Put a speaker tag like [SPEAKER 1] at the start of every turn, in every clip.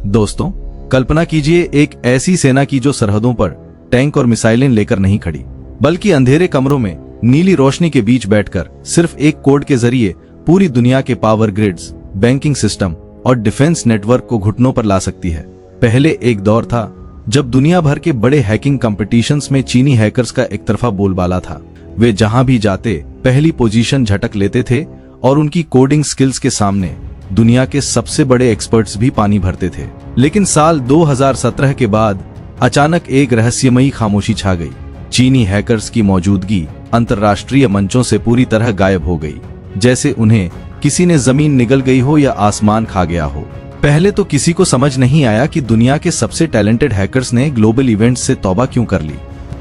[SPEAKER 1] दोस्तों, कल्पना कीजिए एक ऐसी सेना की जो सरहदों पर टैंक और मिसाइलें लेकर नहीं खड़ी, बल्कि अंधेरे कमरों में नीली रोशनी के बीच बैठकर सिर्फ एक कोड के जरिए पूरी दुनिया के पावर ग्रिड्स, बैंकिंग सिस्टम और डिफेंस नेटवर्क को घुटनों पर ला सकती है। पहले एक दौर था जब दुनिया भर के बड़े हैकिंग कॉम्पिटिशन्स में चीनी हैकर्स का एक तरफा बोलबाला था। वे जहां भी जाते पहली पोजीशन झटक लेते थे और उनकी कोडिंग स्किल्स के सामने दुनिया के सबसे बड़े एक्सपर्ट्स भी पानी भरते थे। लेकिन साल 2017 के बाद अचानक एक रहस्यमयी खामोशी छा गई। चीनी हैकर्स की मौजूदगी अंतर्राष्ट्रीय मंचों से पूरी तरह गायब हो गई, जैसे उन्हें किसी ने जमीन निगल गई हो या आसमान खा गया हो। पहले तो किसी को समझ नहीं आया कि दुनिया के सबसे टैलेंटेड हैकर्स ने ग्लोबल इवेंट्स से तौबा क्यों कर ली।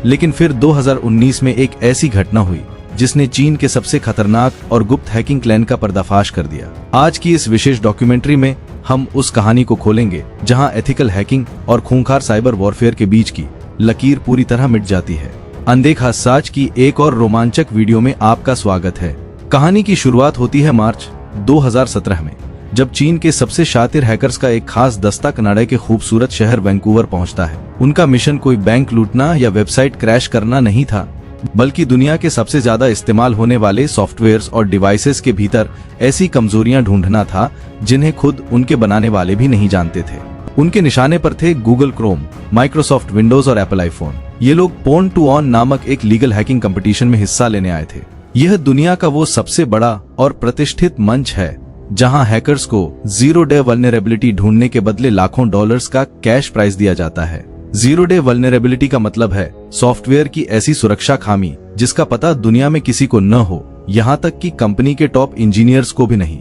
[SPEAKER 1] लेकिन फिर 2019 में एक ऐसी घटना हुई जिसने चीन के सबसे खतरनाक और गुप्त हैकिंग प्लान का पर्दाफाश कर दिया। आज की इस विशेष डॉक्यूमेंट्री में हम उस कहानी को खोलेंगे जहां एथिकल हैकिंग और खूंखार साइबर वॉरफेयर के बीच की लकीर पूरी तरह मिट जाती है। अनदेखा सच की एक और रोमांचक वीडियो में आपका स्वागत है। कहानी की शुरुआत होती है मार्च 2017 में, जब चीन के सबसे शातिर हैकर्स का एक खास दस्ता कनाडा के खूबसूरत शहर वैंकूवर पहुंचता है। उनका मिशन कोई बैंक लूटना या वेबसाइट क्रैश करना नहीं था, बल्कि दुनिया के सबसे ज्यादा इस्तेमाल होने वाले सॉफ्टवेयर्स और डिवाइसेस के भीतर ऐसी कमजोरियां ढूंढना था जिन्हें खुद उनके बनाने वाले भी नहीं जानते थे। उनके निशाने पर थे गूगल क्रोम, माइक्रोसॉफ्ट विंडोज और एप्पल आईफोन। ये लोग पॉन टू ऑन नामक एक लीगल हैकिंग कंपटीशन में हिस्सा लेने आए थे। यह दुनिया का वो सबसे बड़ा और प्रतिष्ठित मंच है जहां हैकर्स को जीरो डे वल्नरेबिलिटी ढूंढने के बदले लाखों डॉलर्स का कैश प्राइज दिया जाता है। जीरो डे वल्नरेबिलिटी का मतलब है सॉफ्टवेयर की ऐसी सुरक्षा खामी जिसका पता दुनिया में किसी को न हो, यहाँ तक कि कंपनी के टॉप इंजीनियर्स को भी नहीं।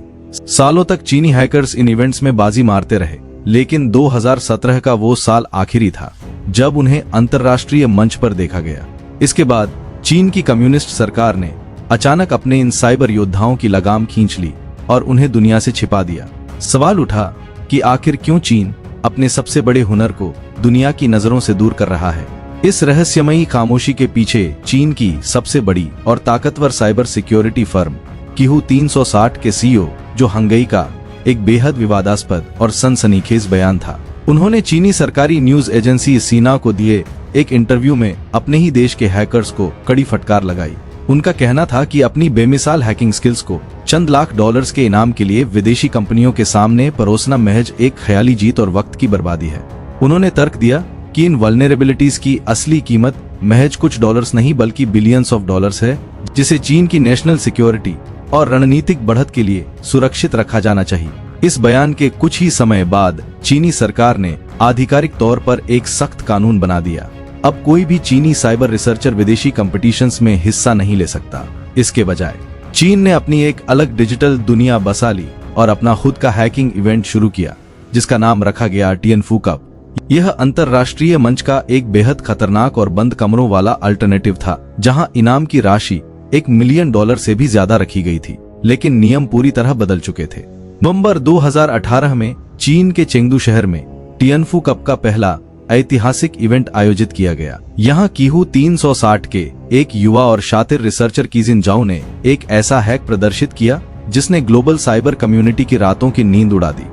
[SPEAKER 1] सालों तक चीनी हैकर्स इन इवेंट्स में बाजी मारते रहे, लेकिन 2017 का वो साल आखिरी था जब उन्हें अंतर्राष्ट्रीय मंच पर देखा गया। इसके बाद चीन की कम्युनिस्ट सरकार ने अचानक अपने इन साइबर योद्धाओं की लगाम खींच ली और उन्हें दुनिया से छिपा दिया। सवाल उठा कि आखिर क्यों चीन अपने सबसे बड़े हुनर को दुनिया की नजरों से दूर कर रहा है। इस रहस्यमयी खामोशी के पीछे चीन की सबसे बड़ी और ताकतवर साइबर सिक्योरिटी फर्म कीहू 360 के सीईओ जो हंगई का एक बेहद विवादास्पद और सनसनीखेज बयान था। उन्होंने चीनी सरकारी न्यूज एजेंसी सीना को दिए एक इंटरव्यू में अपने ही देश के हैकर्स को कड़ी फटकार लगाई। उनका कहना था कि अपनी बेमिसाल हैकिंग स्किल्स को चंद लाख डॉलर्स के इनाम के लिए विदेशी कंपनियों के सामने परोसना महज एक ख्याली जीत और वक्त की बर्बादी है। उन्होंने तर्क दिया कि इन वल्नरेबिलिटीज की असली कीमत महज कुछ डॉलर्स नहीं बल्कि बिलियंस ऑफ डॉलर्स है, जिसे चीन की नेशनल सिक्योरिटी और रणनीतिक बढ़त के लिए सुरक्षित रखा जाना चाहिए। इस बयान के कुछ ही समय बाद चीनी सरकार ने आधिकारिक तौर पर एक सख्त कानून बना दिया। अब कोई भी चीनी साइबर रिसर्चर विदेशी कंपटीशंस में हिस्सा नहीं ले सकता। इसके बजाय चीन ने अपनी एक अलग डिजिटल दुनिया बसा ली और अपना खुद का हैकिंग इवेंट शुरू किया, जिसका नाम रखा गया टियनफू कप। यह अंतर्राष्ट्रीय मंच का एक बेहद खतरनाक और बंद कमरों वाला अल्टरनेटिव था, जहां इनाम की राशि $1 मिलियन से भी ज्यादा रखी गई थी। लेकिन नियम पूरी तरह बदल चुके थे। नवंबर 2018 में चीन के चेंगडू शहर में टियनफू कप का पहला ऐतिहासिक इवेंट आयोजित किया गया। यहाँ कीहू 360 के एक युवा और शातिर रिसर्चर कीजिन जाओ ने एक ऐसा हैक प्रदर्शित किया जिसने ग्लोबल साइबर कम्युनिटी की रातों की नींद उड़ा दी।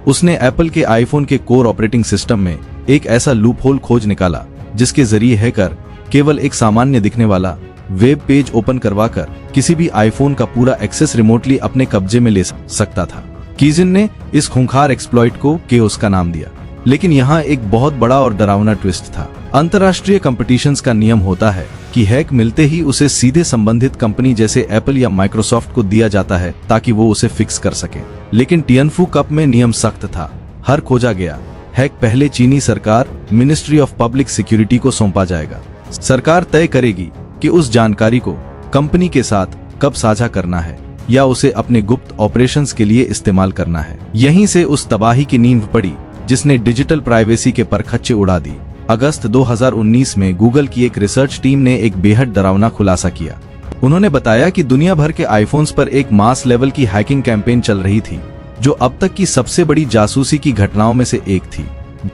[SPEAKER 1] उसने एप्पल के आईफोन के कोर ऑपरेटिंग सिस्टम में एक ऐसा लूपहोल खोज निकाला जिसके जरिए हैकर केवल एक सामान्य दिखने वाला वेब पेज ओपन करवाकर किसी भी आईफोन का पूरा एक्सेस रिमोटली अपने कब्जे में ले सकता था। कीजिन ने इस खूंखार एक्सप्लॉइट को केओस का नाम दिया। लेकिन यहाँ एक बहुत बड़ा और डरावना ट्विस्ट था। अंतर्राष्ट्रीय कंपटीशंस का नियम होता है कि हैक मिलते ही उसे सीधे संबंधित कंपनी जैसे एप्पल या माइक्रोसॉफ्ट को दिया जाता है ताकि वो उसे फिक्स कर सके। लेकिन टियनफू कप में नियम सख्त था। हर खोजा गया हैक पहले चीनी सरकार मिनिस्ट्री ऑफ पब्लिक सिक्योरिटी को सौंपा जाएगा। सरकार तय करेगी कि उस जानकारी को कंपनी के साथ कब साझा करना है या उसे अपने गुप्त ऑपरेशंस के लिए इस्तेमाल करना है। यहीं से उस तबाही की नींव पड़ी जिसने डिजिटल प्राइवेसी के परखच्चे उड़ा दी। अगस्त 2019 में गूगल की एक रिसर्च टीम ने एक बेहद डरावना खुलासा किया। उन्होंने बताया कि दुनिया भर के आईफोन्स पर एक मास लेवल की हैकिंग कैंपेन चल रही थी जो अब तक की सबसे बड़ी जासूसी की घटनाओं में से एक थी।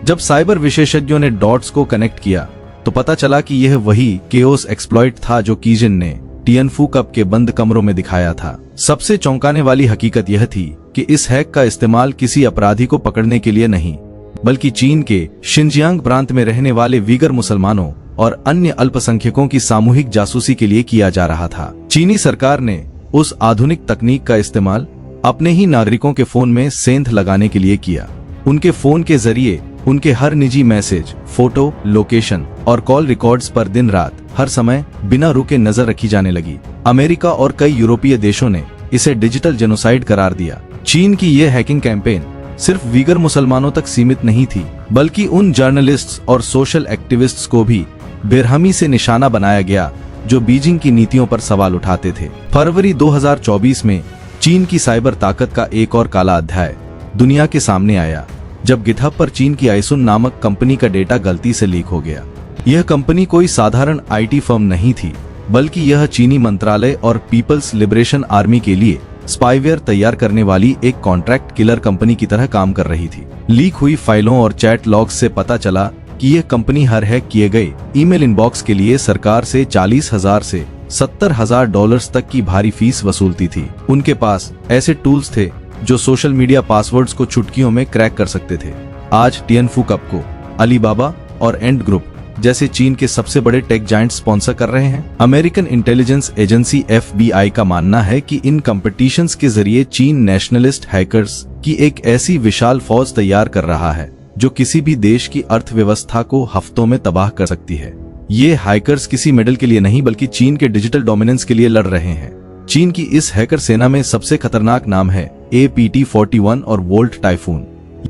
[SPEAKER 1] जब साइबर विशेषज्ञों ने डॉट्स को कनेक्ट किया तो पता चला कि यह वही केओस एक्सप्लॉइट था जो कीजिन ने टियनफू कप के बंद कमरों में दिखाया था। सबसे चौंकाने वाली हकीकत यह थी कि इस हैक का इस्तेमाल किसी अपराधी को पकड़ने के लिए नहीं बल्कि चीन के शिनजियांग प्रांत में रहने वाले वीगर मुसलमानों और अन्य अल्पसंख्यकों की सामूहिक जासूसी के लिए किया जा रहा था। चीनी सरकार ने उस आधुनिक तकनीक का इस्तेमाल अपने ही नागरिकों के फोन में सेंध लगाने के लिए किया। उनके फोन के जरिए उनके हर निजी मैसेज, फोटो, लोकेशन और कॉल रिकॉर्ड्स पर दिन रात हर समय बिना रुके नजर रखी जाने लगी। अमेरिका और कई यूरोपीय देशों ने इसे डिजिटल जेनोसाइड करार दिया। चीन की यह हैकिंग कैंपेन सिर्फ वीगर मुसलमानों तक सीमित नहीं थी, बल्कि उन जर्नलिस्ट्स और सोशल एक्टिविस्ट्स को भी बेरहमी से निशाना बनाया गया जो बीजिंग की नीतियों पर सवाल उठाते थे। फरवरी 2024 में चीन की साइबर ताकत का एक और काला अध्याय दुनिया के सामने आया, जब गिटहब पर चीन की आइसुन नामक कंपनी का डेटा गलती से लीक हो गया। यह कंपनी कोई साधारण आईटी फर्म नहीं थी, बल्कि यह चीनी मंत्रालय और पीपल्स लिबरेशन आर्मी के लिए स्पाईवेयर तैयार करने वाली एक कॉन्ट्रैक्ट किलर कंपनी की तरह काम कर रही थी। लीक हुई फाइलों और चैट लॉग्स से पता चला कि यह कंपनी हर हैक किए गए ईमेल इनबॉक्स के लिए सरकार से 40,000 से $70,000 तक की भारी फीस वसूलती थी। उनके पास ऐसे टूल्स थे जो सोशल मीडिया पासवर्ड्स को चुटकियों में क्रैक कर सकते थे। आज टिएनफू-कप को अलीबाबा और एंड ग्रुप जैसे चीन के सबसे बड़े टेक जायंट स्पॉन्सर कर रहे हैं। अमेरिकन इंटेलिजेंस एजेंसी FBI का मानना है कि इन कंपटीशंस के जरिए चीन नेशनलिस्ट हैकर्स की एक ऐसी विशाल फौज तैयार कर रहा है जो किसी भी देश की अर्थव्यवस्था को हफ्तों में तबाह कर सकती है। ये हैकर्स किसी मेडल के लिए नहीं, बल्कि चीन के डिजिटल डोमिनेंस के लिए लड़ रहे हैं। चीन की इस हैकर सेना में सबसे खतरनाक नाम है APT41 और वोल्ट टाइफून।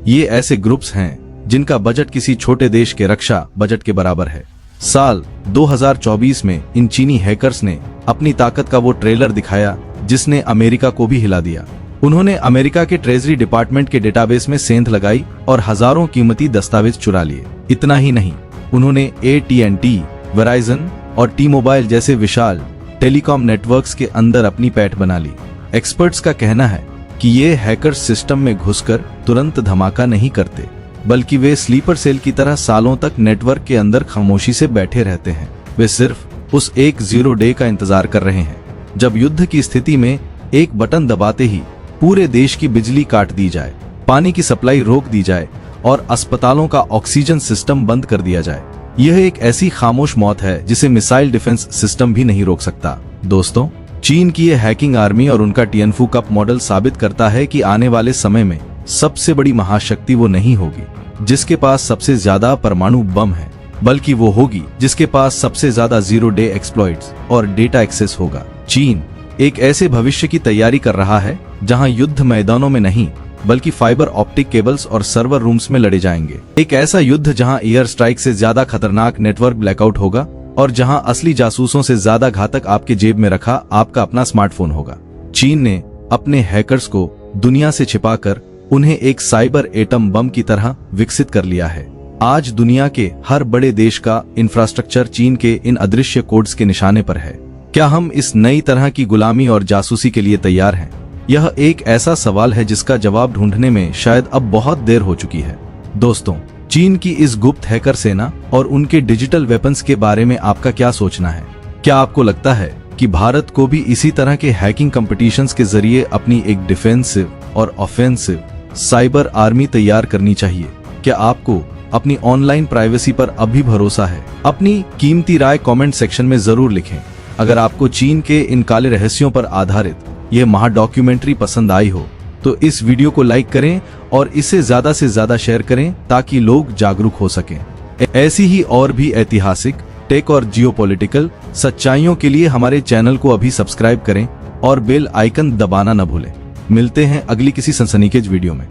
[SPEAKER 1] ये ऐसे ग्रुप्स हैं जिनका बजट किसी छोटे देश के रक्षा बजट के बराबर है। साल 2024 में इन चीनी हैकर्स ने अपनी ताकत का वो ट्रेलर दिखाया जिसने अमेरिका को भी हिला दिया। उन्होंने अमेरिका के ट्रेजरी डिपार्टमेंट के डेटाबेस में सेंध लगाई और हजारों कीमती दस्तावेज चुरा लिए। इतना ही नहीं, उन्होंने AT&T, वेराइजन और T-Mobile जैसे विशाल टेलीकॉम नेटवर्क्स के अंदर अपनी पैठ बना ली। एक्सपर्ट्स का कहना है कि ये हैकर्स सिस्टम में घुसकर तुरंत धमाका नहीं करते, बल्कि वे स्लीपर सेल की तरह सालों तक नेटवर्क के अंदर खामोशी से बैठे रहते हैं। वे सिर्फ उस एक 0 डे का इंतजार कर रहे हैं जब युद्ध की स्थिति में एक बटन दबाते ही पूरे देश की बिजली काट दी जाए, पानी की सप्लाई रोक दी जाए और अस्पतालों का ऑक्सीजन सिस्टम बंद कर दिया जाए। यह एक ऐसी खामोश मौत है जिसे मिसाइल डिफेंस सिस्टम भी नहीं रोक सकता। दोस्तों, चीन की यह हैकिंग आर्मी और उनका टिएनफू-कप मॉडल साबित करता है कि आने वाले समय में सबसे बड़ी महाशक्ति वो नहीं होगी जिसके पास सबसे ज्यादा परमाणु बम है, बल्कि वो होगी जिसके पास सबसे ज्यादा 0 डे एक्सप्लॉइट्स और डेटा एक्सेस होगा। चीन एक ऐसे भविष्य की तैयारी कर रहा है जहां युद्ध मैदानों में नहीं, बल्कि फाइबर ऑप्टिक केबल्स और सर्वर रूम्स में लड़े जाएंगे। एक ऐसा युद्ध जहां एयर स्ट्राइक से ज्यादा खतरनाक नेटवर्क ब्लैकआउट होगा और जहां असली जासूसों से ज्यादा घातक आपके जेब में रखा आपका अपना स्मार्टफोन होगा। चीन ने अपने हैकर्स को दुनिया से छिपाकर उन्हें एक साइबर एटम बम की तरह विकसित कर लिया है। आज दुनिया के हर बड़े देश का इंफ्रास्ट्रक्चर चीन के इन अदृश्य कोड्स के निशाने पर है। क्या हम इस नई तरह की गुलामी और जासूसी के लिए तैयार हैं? यह एक ऐसा सवाल है जिसका जवाब ढूंढने में शायद अब बहुत देर हो चुकी है। दोस्तों, चीन की इस गुप्त हैकर सेना और उनके डिजिटल वेपन्स के बारे में आपका क्या सोचना है? क्या आपको लगता है कि भारत को भी इसी तरह के हैकिंग कंपटीशंस के जरिए अपनी एक डिफेंसिव और ऑफेंसिव साइबर आर्मी तैयार करनी चाहिए? क्या आपको अपनी ऑनलाइन प्राइवेसी पर अब भी भरोसा है? अपनी कीमती राय कमेंट सेक्शन में जरूर लिखें। अगर आपको चीन के इन काले रहस्यों पर आधारित यह महा डॉक्यूमेंट्री पसंद आई हो तो इस वीडियो को लाइक करें और इसे ज्यादा से ज्यादा शेयर करें ताकि लोग जागरूक हो सकें। ऐसी ही और भी ऐतिहासिक, टेक और जियोपॉलिटिकल सच्चाइयों के लिए हमारे चैनल को अभी सब्सक्राइब करें और बेल आइकन दबाना न भूलें। मिलते हैं अगली किसी सनसनीखेज वीडियो में।